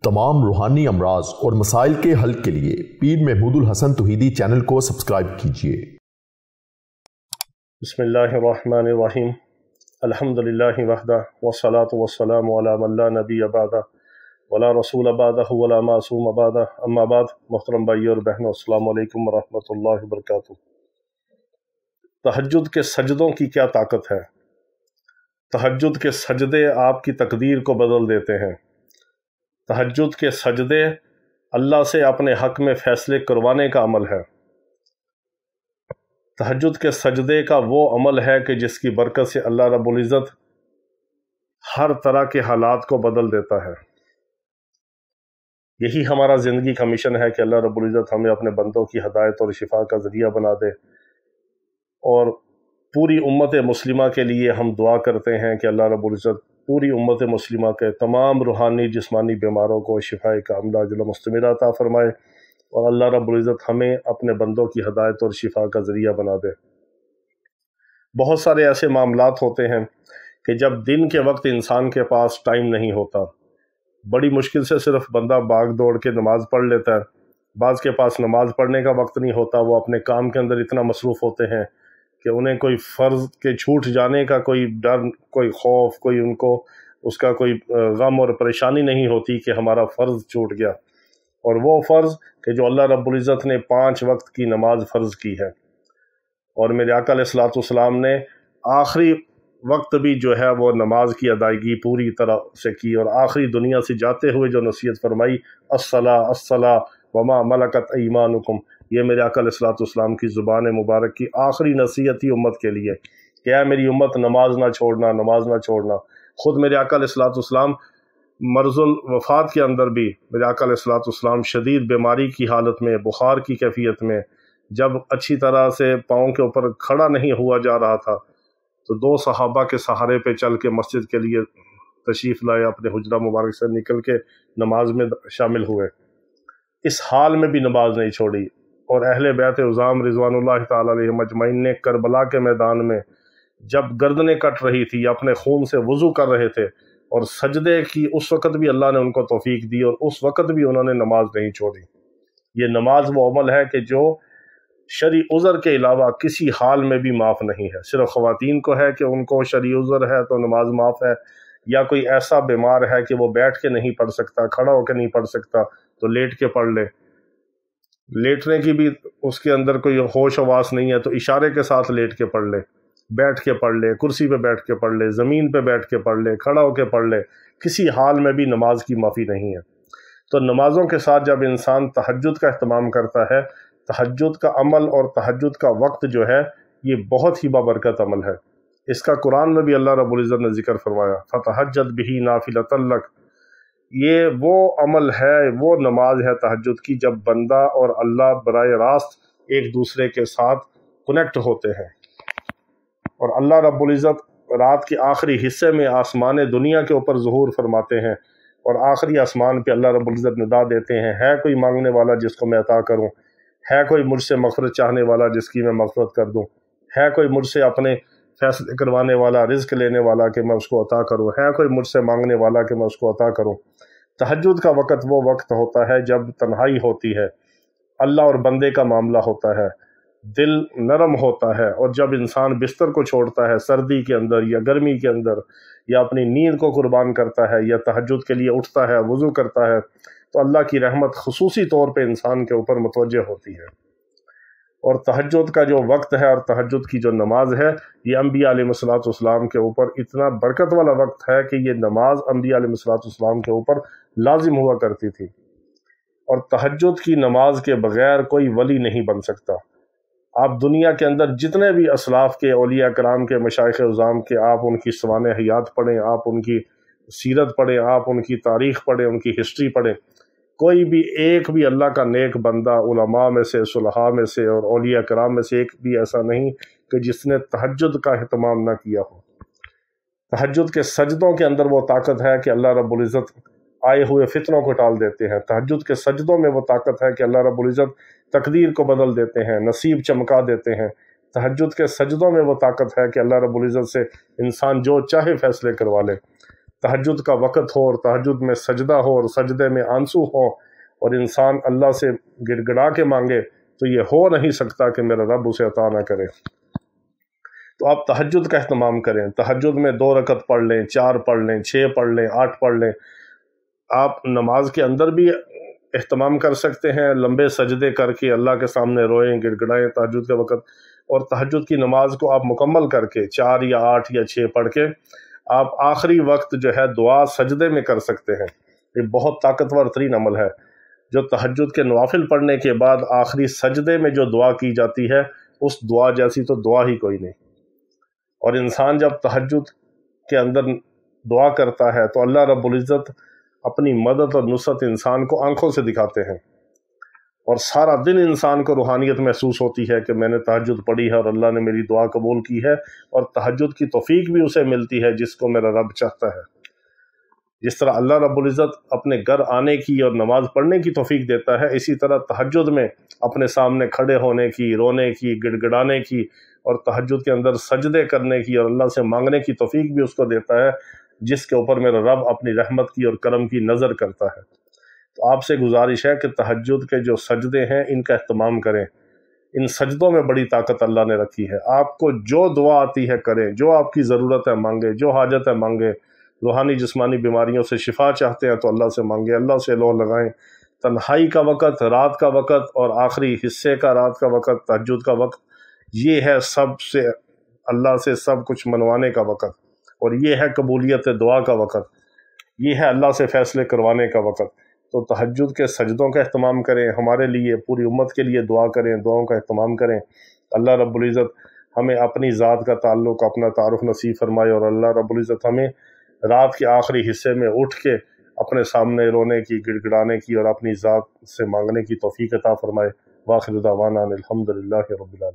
तमाम रूहानी अमराज और मसाइल के हल के लिए पीर महमूद उल हसन तौहीदी चैनल को सब्सक्राइब कीजिए। बिस्मिल्लाहिर्रहमानिर्रहीम। अल्हम्दुलिल्लाहि वहदा वस्सलातु वस्सलामु अला मन ला नबिय्य बअदा वला रसूल बअदहु वला मासूम बअदा। अम्मा बाद, मोहतरम भाइयों और बहनों, अस्सलामु अलैकुम वरहमतुल्लाहि वबरकातुहू। तहज्जुद के सजदों की क्या ताकत है। तहज्जुद के सजदे आपकी तकदीर को बदल देते हैं। तहज्जुद के सजदे अल्लाह से अपने हक़ में फ़ैसले करवाने का अमल है। तहज्जुद के सजदे का वो अमल है कि जिसकी बरकत से अल्लाह रब्बुल इज़्ज़त हर तरह के हालात को बदल देता है। यही हमारा ज़िंदगी का मिशन है कि अल्लाह रब्बुल इज़्ज़त हमें अपने बंदों की हदायत और शिफा का ज़रिया बना दे। और पूरी उम्मत मुस्लिमा के लिए हम दुआ करते हैं कि अल्लाह रब्बुल इज़्ज़त पूरी उम्मत मुस्लिमा के तमाम रूहानी जिस्मानी बीमारों को शिफाए कामिला अजल मुस्तमिरा अता फरमाए और अल्लाह रब्बुल इज़्ज़त हमें अपने बंदों की हदायत और शिफा का ज़रिया बना दे। बहुत सारे ऐसे मामलात होते हैं कि जब दिन के वक्त इंसान के पास टाइम नहीं होता, बड़ी मुश्किल से सिर्फ बंदा भाग दौड़ के नमाज़ पढ़ लेता है। बाज़ के पास नमाज़ पढ़ने का वक्त नहीं होता, वो अपने काम के अंदर इतना मसरूफ़ होते हैं कि उन्हें कोई फ़र्ज़ के छूट जाने का कोई डर, कोई खौफ, कोई उनको उसका कोई गम और परेशानी नहीं होती कि हमारा फ़र्ज़ छूट गया। और वो फ़र्ज़ कि जो अल्लाह रब्बुल इज़्ज़त ने 5 वक्त की नमाज फ़र्ज़ की है, और मेरे आका अलैहिस्सलातु वस्सलाम ने आखिरी वक्त भी जो है वो नमाज की अदायगी पूरी तरह से की, और आखिरी दुनिया से जाते हुए जो नसीहत फरमाई, अस्सला अस्सला वमा मलकत ईमानुकुम, ये मेरे आका अलैहिस्सलातु वस्सलाम की ज़ुबान मुबारक की आखिरी नसीहत ही उम्मत के लिए कि ऐ मेरी उम्मत, नमाज ना छोड़ना, नमाज ना छोड़ना। ख़ुद मेरे आका अलैहिस्सलातु वस्सलाम मर्ज़ुल वफ़ात के अंदर भी मेरे आका अलैहिस्सलातु वस्सलाम शदीद बीमारी की हालत में, बुखार की कैफियत में, जब अच्छी तरह से पाँव के ऊपर खड़ा नहीं हुआ जा रहा था, तो 2 सहाबा के सहारे पे चल के मस्जिद के लिए तशरीफ़ लाए, अपने हुजरा मुबारक से निकल के नमाज में शामिल हुए। इस हाल में भी नमाज नहीं छोड़ी। और अहले बैत उज़ाम रिज़वानुल्लाह ताला अलैहिम अजमईन ने करबला के मैदान में जब गर्दनें कट रही थी, अपने खून से वज़ू कर रहे थे और सजदे की, उस वक़्त भी अल्लाह ने उनको तौफ़ीक दी और उस वक़्त भी उन्होंने नमाज नहीं छोड़ी। ये नमाज वो अमल है कि जो शरई उज़र के अलावा किसी हाल में भी माफ़ नहीं है। सिर्फ ख़वातीन को है कि उनको शरई उज़र है तो नमाज माफ़ है, या कोई ऐसा बीमार है कि वो बैठ के नहीं पढ़ सकता, खड़ा होकर नहीं पढ़ सकता, तो लेट के पढ़ ले। लेटने की भी उसके अंदर कोई होश आवास नहीं है तो इशारे के साथ लेट के पढ़ ले, बैठ के पढ़ ले, कुर्सी पे बैठ के पढ़ ले, ज़मीन पे बैठ के पढ़ ले, खड़ा होकर पढ़ ले, किसी हाल में भी नमाज की माफ़ी नहीं है। तो नमाज़ों के साथ जब इंसान तहज्जुद का अहतमाम करता है, तहज्जुद का अमल और तहज्जुद का वक्त जो है ये बहुत ही बाबरकत अमल है। इसका कुरान में भी अल्लाह रब्बुल इज़्ज़त ने ज़िक्र फरमाया, फ़तहज्जद बिही नाफ़िलतन लक। ये वो अमल है, वो नमाज है तहज्जुद की, जब बंदा और अल्लाह बराह रास्त एक दूसरे के साथ कनेक्ट होते हैं। और अल्लाह रब्बुल इज़्ज़त रात के आखिरी हिस्से में आसमान दुनिया के ऊपर ज़ुहूर फरमाते हैं और आखिरी आसमान पे अल्लाह रब्बुल इज़्ज़त निदा देते हैं, है कोई मांगने वाला जिसको मैं अता करूं, है कोई मुझसे मग़फ़िरत चाहने वाला जिसकी मैं मग़फ़िरत कर दूं, है कोई मुझसे अपने फैसले करवाने वाला, रिज़्क़ लेने वाला कि मैं उसको अता करूं, है कोई मुझसे मांगने वाला कि मैं उसको अता करूं। तहज्जुद का वक़्त वो वक्त होता है जब तन्हाई होती है, अल्लाह और बंदे का मामला होता है, दिल नरम होता है, और जब इंसान बिस्तर को छोड़ता है सर्दी के अंदर या गर्मी के अंदर, या अपनी नींद को कुर्बान करता है, या तहज्जुद के लिए उठता है, वज़ू करता है, तो अल्लाह की रहमत खुसूसी तौर पे इंसान के ऊपर मुतवज्जह होती है। और तहज्जुद का जो वक्त है और तहज्जुद की जो नमाज है, ये अम्बिया अलैहिस्सलातु वस्सलाम के ऊपर इतना बरकत वाला वक्त है कि ये नमाज अम्बिया अलैहिस्सलातु वस्सलाम के ऊपर लाजिम हुआ करती थी। और तहज्जुद की नमाज के बग़ैर कोई वली नहीं बन सकता। आप दुनिया के अंदर जितने भी असलाफ़ के, औलिया कराम के, मशाइख़ उज़ाम के, आप उनकी सवाने हयात पढ़ें, आप उनकी सीरत पढ़ें, आप उनकी तारीख़ पढ़ें, उनकी हिस्ट्री पढ़ें, कोई भी एक भी अल्लाह का नेक बंदा उलमा में से, सुलहा में से और औलिया कराम में से एक भी ऐसा नहीं कि जिसने तहज्जुद का अहतमाम ना किया हो। तहज्जुद के सजदों के अंदर वो ताकत है कि अल्लाह रब्बुल इज़्ज़त आए हुए फितनों को टाल देते हैं। तहज्जुद के सजदों में वो ताकत है कि अल्लाह रब्बुल इज़्ज़त तकदीर को बदल देते हैं, नसीब चमका देते हैं। तहज्जुद के सजदों में वो ताकत है कि अल्लाह रब्बुल इज़्ज़त से इंसान जो चाहे फ़ैसले करवा ले। तहज्जुद का वक़्त हो और तहज्जुद में सजदा हो और सजदे में आंसू हो और इंसान अल्लाह से गिड़गिड़ा के मांगे, तो ये हो नहीं सकता कि मेरा रब उसे अता ना करे। तो आप तहज्जुद का अहतमाम करें। तहज्जुद में 2 रकत पढ़ लें, 4 पढ़ लें, 6 पढ़ लें, 8 पढ़ लें। आप नमाज के अंदर भी अहतमाम कर सकते हैं, लंबे सजदे करके अल्लाह के सामने रोएं, गिड़गिड़ाएं तहज्जुद के वक़्त। और तहज्जुद की नमाज को आप मुकम्मल करके 4 या 8 या 6 पढ़ के आप आखिरी वक्त जो है दुआ सजदे में कर सकते हैं। ये बहुत ताकतवर तरीन अमल है। जो तहज्जुद के नवाफिल पढ़ने के बाद आखिरी सजदे में जो दुआ की जाती है, उस दुआ जैसी तो दुआ ही कोई नहीं। और इंसान जब तहज्जुद के अंदर दुआ करता है तो अल्लाह रब्बुल इज़्ज़त अपनी मदद और नुसरत इंसान को आंखों से दिखाते हैं, और सारा दिन इंसान को रूहानियत महसूस होती है कि मैंने तहज्जुद पढ़ी है और अल्लाह ने मेरी दुआ कबूल की है, और तहज्जुद की तौफीक भी उसे मिलती है जिसको मेरा रब चाहता है। जिस तरह अल्लाह रब्बुल इज़्ज़त अपने घर आने की और नमाज पढ़ने की तौफीक देता है, इसी तरह तहज्जुद में अपने सामने खड़े होने की, रोने की, गिड़गिड़ाने की और तहज्जुद के अंदर सजदे करने की और अल्लाह से मांगने की तौफीक भी उसको देता है, जिसके ऊपर मेरा रब अपनी रहमत की और करम की नज़र करता है। तो आपसे गुजारिश है कि तहज्जुद के जो सजदे हैं इनका अहतमाम करें। इन सजदों में बड़ी ताकत अल्लाह ने रखी है। आपको जो दुआ आती है करें, जो आपकी ज़रूरत है मांगे, जो हाजत है मांगे। रूहानी जिस्मानी बीमारियों से शिफा चाहते हैं तो अल्लाह से मांगे, अल्लाह से लोह लगाएं। तन्हाई का वक़्त, रात का वक़्त और आखिरी हिस्से का रात का वक़्त, तहज्जुद का वक़्त, ये है सबसे अल्लाह से सब कुछ मनवाने का वक़्त, और ये है कबूलियत दुआ का वक़्त, ये है अल्लाह से फ़ैसले करवाने का वक़्त। तो तहज्जुद के सजदों का अहतमाम करें, हमारे लिए, पूरी उम्मत के लिए दुआ करें, दुआओं का अहतमाम करें। अल्लाह रब्बुल इज़्ज़त हमें अपनी ज़ात का ताल्लुक़, अपना तारुफ़ नसीब फरमाए, और अल्लाह रब्बुल इज़्ज़त हमें रात के आखिरी हिस्से में उठ के अपने सामने रोने की, गिड़गिड़ाने की और अपनी ज़ात से मांगने की तौफ़ीक़ अता फरमाए। वाखिर दावाना अनिल हम्दुलिल्लाहि रब्बिल आलमीन।